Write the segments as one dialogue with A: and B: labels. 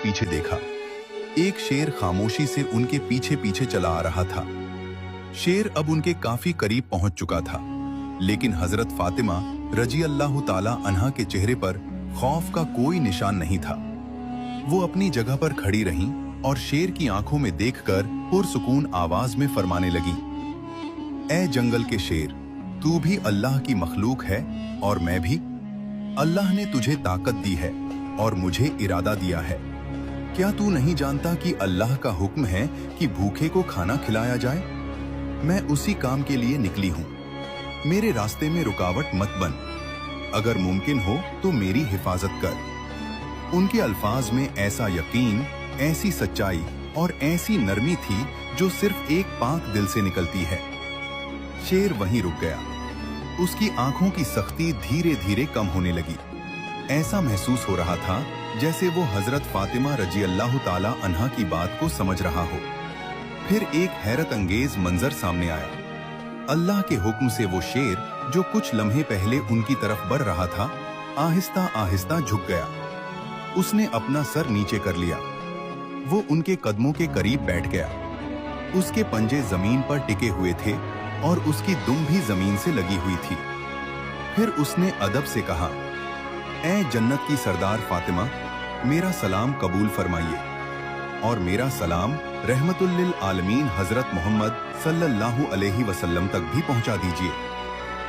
A: पीछे देखा। एक शेर खामोशी से उनके पीछे पीछे चला आ रहा था। शेर अब उनके काफी करीब पहुंच चुका था, लेकिन हजरत फातिमा रजी अल्लाह ताला अन्हा के चेहरे पर खौफ का कोई निशान नहीं था। वो अपनी जगह पर खड़ी रहीं और शेर की आंखों में देखकर पुरसुकून आवाज में फरमाने लगी, ए जंगल के शेर, तू भी अल्लाह की मखलूक है और मैं भी। अल्लाह ने तुझे ताकत दी है और मुझे इरादा दिया है। क्या तू नहीं जानता कि अल्लाह का हुक्म है कि भूखे को खाना खिलाया जाए? मैं उसी काम के लिए निकली हूँ। मेरे रास्ते में रुकावट मत बन। अगर मुमकिन हो तो मेरी हिफाजत कर। उनके अल्फाज में ऐसा यकीन, ऐसी सच्चाई और ऐसी नरमी थी जो सिर्फ एक पाक दिल से निकलती है। शेर वहीं रुक गया। उसकी आंखों की सख्ती धीरे धीरे कम होने लगी। ऐसा महसूस हो रहा था जैसे वो हजरत फातिमा रजी अल्लाह ताला अन्हा की बात को समझ रहा हो। फिर एक हैरत अंगेज मंजर सामने आया। अल्लाह के हुक्म से वो शेर, जो कुछ लम्हे पहले उनकी तरफ बढ़ रहा था, आहिस्ता आहिस्ता झुक गया। उसने अपना सर नीचे कर लिया। वो उनके कदमों के करीब बैठ गया। उसके पंजे जमीन पर टिके हुए थे और उसकी दुम भी जमीन से लगी हुई थी। फिर उसने अदब से कहा, ए जन्नत की सरदार फातिमा, मेरा सलाम कबूल फरमाइए और मेरा सलाम रहमतुल लिल आलमीन हजरत मोहम्मद सल्लल्लाहु अलैहि वसल्लम तक भी पहुंचा दीजिए।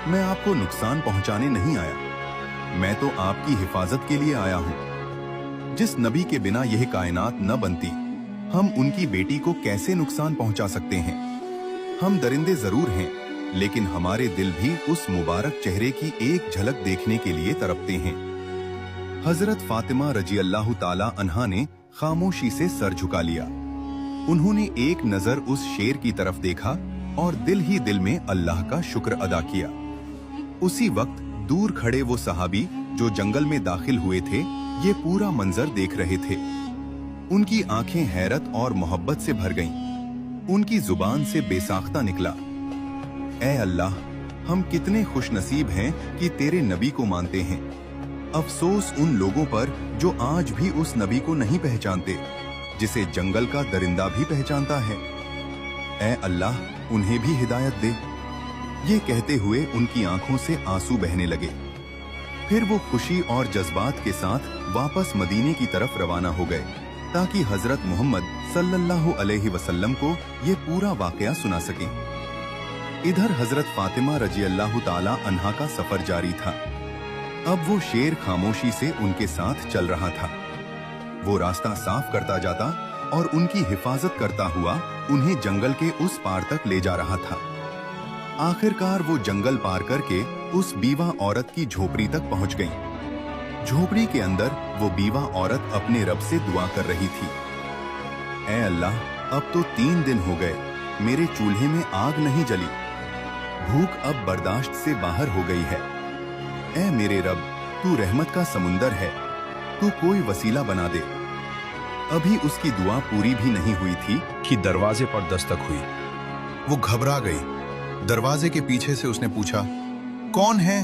A: मैं आपको नुकसान पहुंचाने नहीं आया, मैं तो आपकी हिफाजत के लिए आया हूं। जिस नबी के बिना यह कायनात न बनती, हम उनकी बेटी को कैसे नुकसान पहुंचा सकते हैं? हम दरिंदे जरूर हैं, लेकिन हमारे दिल भी उस मुबारक चेहरे की एक झलक देखने के लिए तड़पते हैं। हजरत फातिमा रजी अल्लाह ताला अन्हा ने खामोशी से सर झुका लिया। उन्होंने एक नजर उस शेर की तरफ देखा और दिल ही दिल में अल्लाह का शुक्र अदा किया। उसी वक्त दूर खड़े वो सहाबी जो जंगल में दाखिल हुए थे, ये पूरा मंजर देख रहे थे। उनकी आंखें हैरत और मोहब्बत से भर गईं। उनकी जुबान से बेसाख्ता निकला, ए अल्लाह, हम कितने खुशनसीब हैं कि तेरे नबी को मानते हैं। अफसोस उन लोगों पर जो आज भी उस नबी को नहीं पहचानते, जिसे जंगल का दरिंदा भी पहचानता है। ए अल्लाह, उन्हें भी हिदायत दे। ये कहते हुए उनकी आंखों से आंसू बहने लगे। फिर वो खुशी और जज्बात के साथ वापस मदीने की तरफ रवाना हो गए, ताकि हजरत मोहम्मद सल्लल्लाहु अलैहि वसल्लम को ये पूरा वाकया सुना सकें। इधर हजरत फातिमा रजी अल्लाह ताला अन्हा का सफर जारी था। अब वो शेर खामोशी से उनके साथ चल रहा था। वो रास्ता साफ करता जाता और उनकी हिफाजत करता हुआ उन्हें जंगल के उस पार तक ले जा रहा था। आखिरकार वो जंगल पार करके उस बीवा औरत की झोपड़ी तक पहुंच गई। झोपड़ी के अंदर वो बीवा औरत अपने रब से दुआ कर रही थी, ए अल्लाह, अब तो 3 दिन हो गए, मेरे चूल्हे में आग नहीं जली। भूख अब बर्दाश्त से बाहर हो गई है। ए मेरे रब, तू रहमत का समुंदर है, तू कोई वसीला बना दे। अभी उसकी दुआ पूरी भी नहीं हुई थी
B: कि दरवाजे पर दस्तक हुई।
A: वो घबरा गई। दरवाजे के पीछे से उसने पूछा, कौन है?